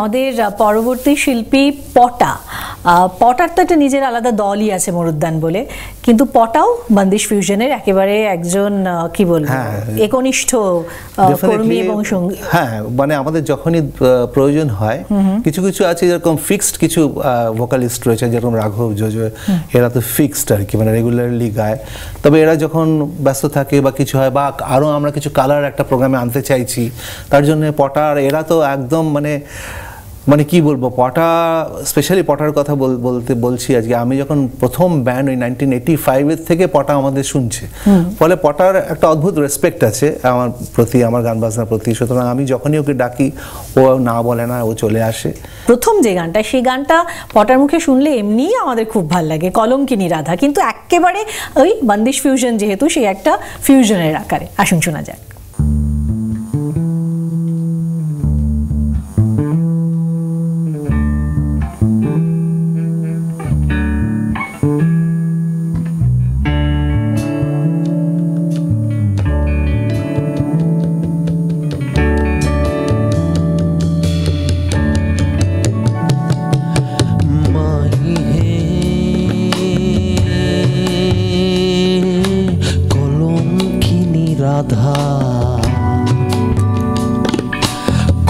আমাদের পরবর্তী শিল্পী পটা, পটার তো একটা নিজের আলাদা দলই আছে মরুদ্যান বলে, কিন্তু পটাও বন্দিশ ফিউশনের একেবারে একজন কি বলবো একনিষ্ঠ কর্মী এবং সঙ্গী। হ্যাঁ, মানে আমাদের যখনই প্রয়োজন হয়, কিছু কিছু আছে যেরকম ফিক্সড কিছু ভোকালিস্ট রয়েছে, যেরকম রাঘব, জোজো, এরা তো ফিক্সড আর কি, মানে রেগুলারলি গায়। তবে এরা যখন ব্যস্ত থাকে বা কিছু হয়, বা আরও আমরা কিছু কালার একটা প্রোগ্রামে আনতে চাইছি, তার জন্য পটার এরা তো একদম মানে কি বলবো, পটা স্পেশালি পটার কথা বলছি আজকে। আমি যখন প্রথম ব্যান্ড ওই 1985 থেকে পটা আমাদের শুনছে, ফলে পটার একটা অদ্ভুত রেসপেক্ট আছে আমার প্রতি, আমার গান বাজনার প্রতি। সুতরাং আমি যখনই ওকে ডাকি, ও না বলে না, ও চলে আসে। প্রথম যে গানটা, সেই গানটা পটার মুখে শুনলে এমনিই আমাদের খুব ভালো লাগে, কলঙ্কিনী রাধা, কিন্তু একেবারে ওই বন্দিশ ফিউশন যেহেতু, সেই একটা ফিউশনের আকারে। আসুন শোনা যাক।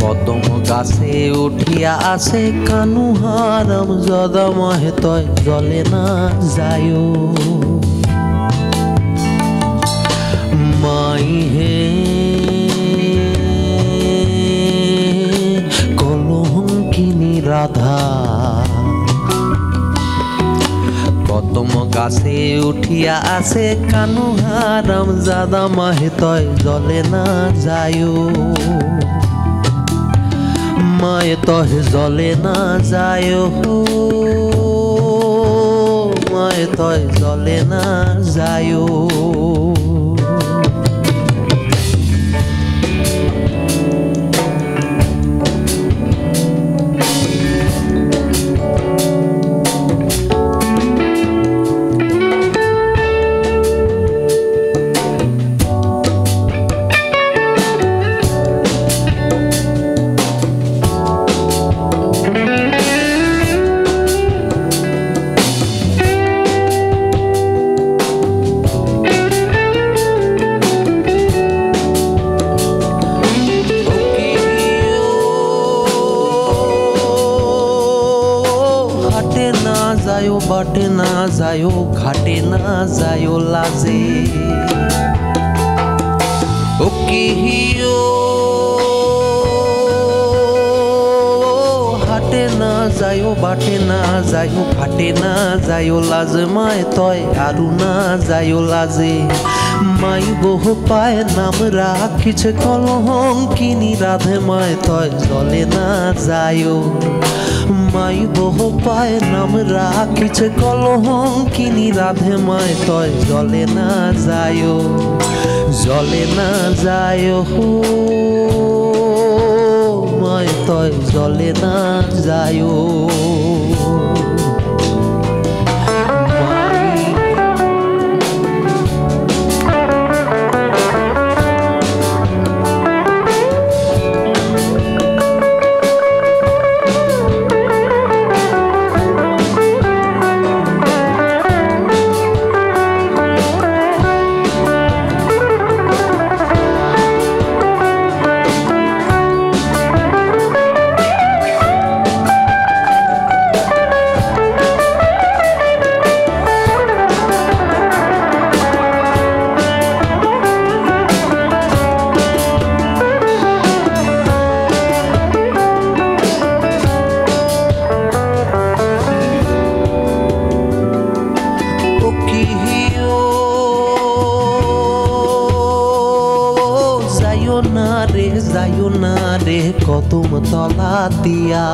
কদম গাছে উঠিয়া আছে কানু হারাম জদা মহে তয় জলে না যায় মাই হে কলঙ্কিনী রাধা। কদম গাছে উঠিয়া আছে কানু হারাম জাদা মাহে তয় জলে না যায় মায়ে তহে জলে না যায় মায়ে তয় জলে না যায়। বাটে না যায় ঘাটে না যায় লাজে ও কি হাটে না যায় বাটে না যায় ঘাটে না যায় লাজ মায় তয় আরু না যায় লাজে মাই বহু পায় নাম রাখিছে কলঙ্কিনী রাধে মায় তয় জলে না যায় মাই বহু পায় নাম রাখিছে কলঙ্কিনী রাধে মায় তয় জলে না যায় জলে না যায় মায় তয় জলে না যায়। যাইও না রে কদম তলা দিয়া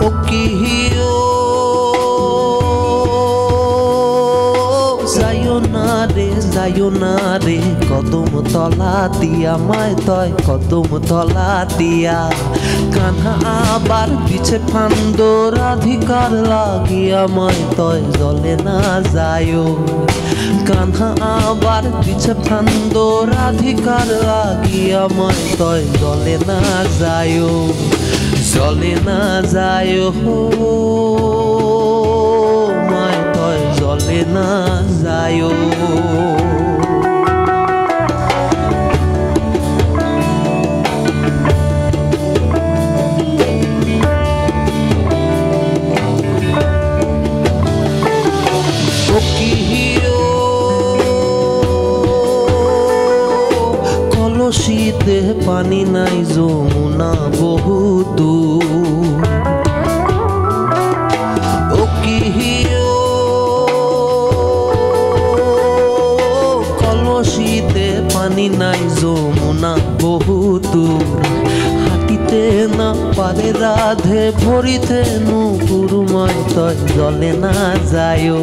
ও কি যাইও না রে কদম তলা দিয়া মায় তয় কদম তলা দিয়া কান্হা আবার পিছে ফান্দ রাধিকার লাগিয়া মায় তয় জলে না যায়ও কান্হা আবার পিছে ফান্দ রাধিকার লাগিয়া মায় তয় জলে না যায়ও জলে না যায়ও মায় তয় জলে না যায়ও কলসিতে পানি নাই যমুনা বহু দূর ও কি কলসিতে পানি নাই যমুনা বহু দূর হাঁটিতে না পারে রাধে ভরিতে নুপুরময় তয় জলে না যায়ও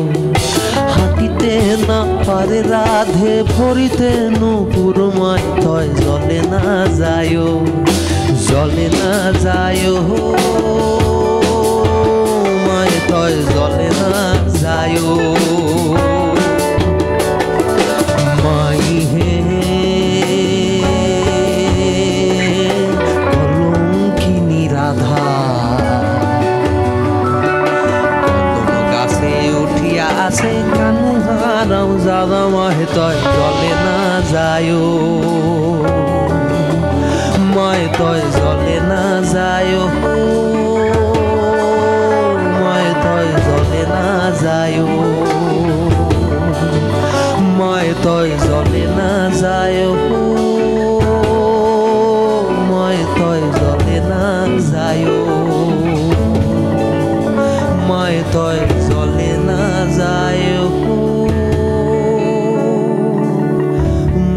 হাঁটিতে না পারে রাধে ভরিতে নুপুরময় তয় জলে না যায়ও জলে না যায়ও মায় তয় জলে না যায়ও মাই হে কলঙ্কিনী রাধা আছে কানু হারাম যাদা মাহে তয় জলে না যায়ও মায় তয় জলে না যায়ও মায় তয় জলে না যায়ও মায় তয় জলে না যায়ও মায় তয় জলে না যায়ও মায় তয় জলে না যায়ও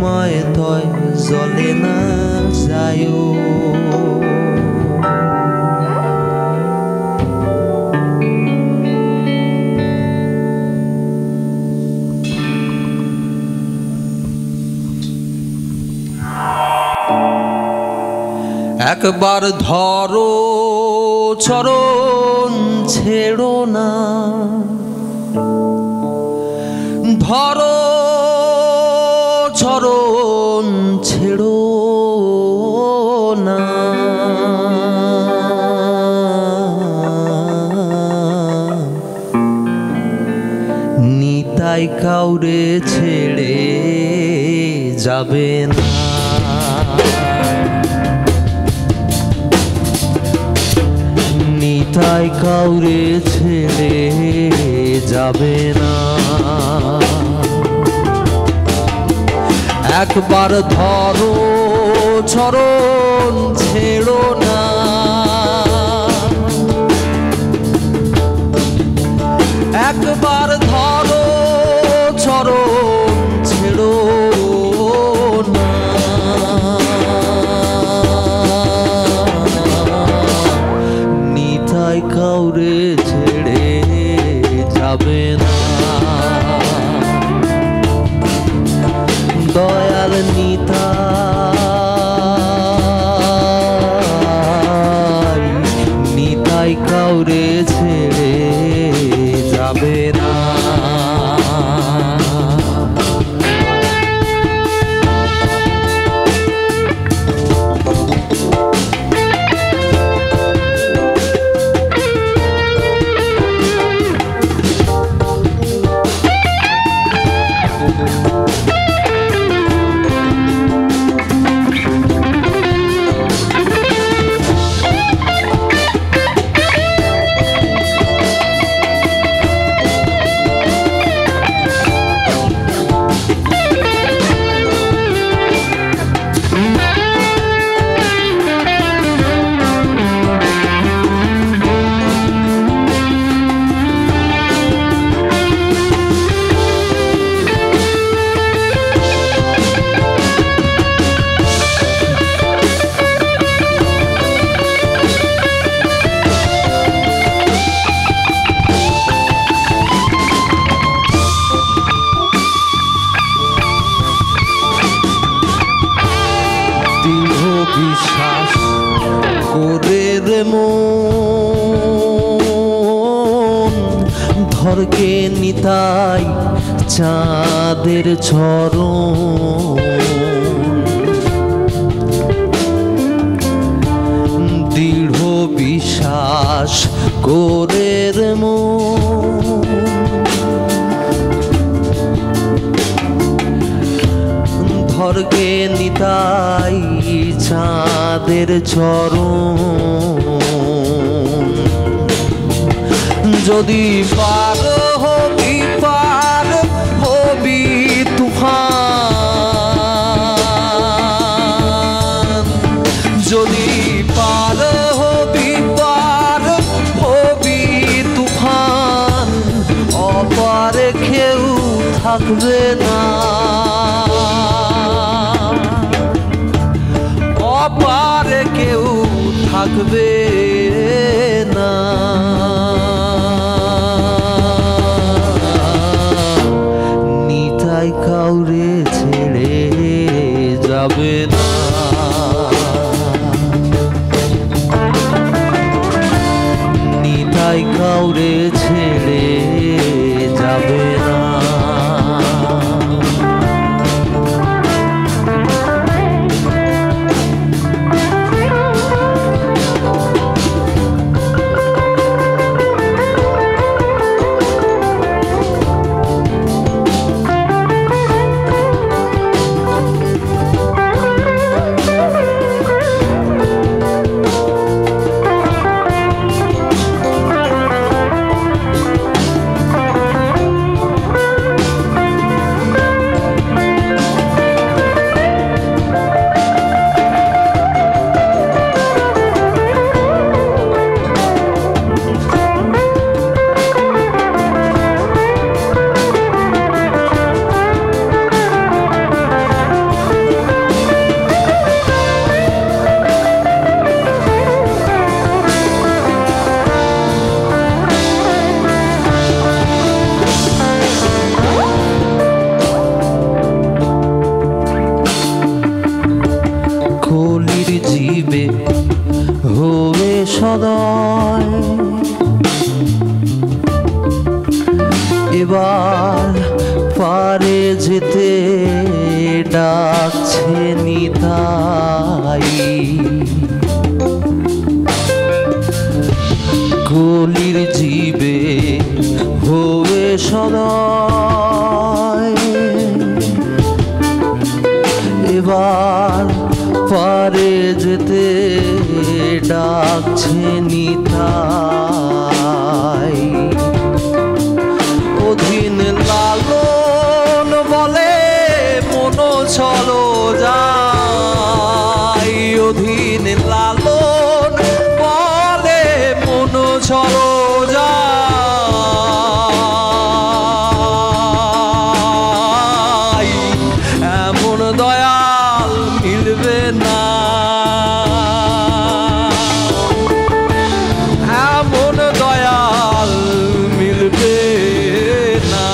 মায় তয় জলে না যায়ও একবার ধরো চরণ ছেড়ো না ধরো চরণ ছেড়ো না নিতাই কাউরে ছেড়ে যাবে না নিতাই কাউরে ছেড়ে যাবে না একবার ধরো চরণ ছেড়ো না একবার ধরো চরণ ছেড়ো না নিতাই কাউরে ছেড়ে যাবে না দয়াল নিতাই নিতাই কাউরে ছেড়ে যাবে না নিতাই চাঁদের চরণ দৃঢ় বিশ্বাস করে রে মন ধরকে নিতাই চাঁদের চরণ যদি পার হবি তুফান যদি পার হবি তুফান অপারে কেউ থাকবে না অপারে কেউ থাকবে না নিতাই কাউরে ছেড়ে যাবে না নিতাই কাউরে ছেড়ে যাবে না জীবে হবে সদয় এবার পারে যেতে ডাকছে নিতাই কলির জীবে হবে সদয় এবার পারে যেতে ডাকছে নিতাই অধীন লালন বলে মন চলো যাই অধীন লালন বলে মন চলো যাই এমন দয়াল মিলবে না এমন দয়াল মিলবে না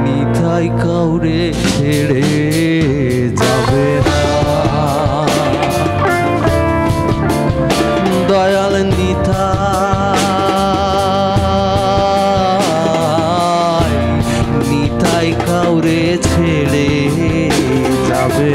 নিতাই কাউরে ছেড়ে যাবে না দয়াল নিতাই কাউরে ছেড়ে যাবে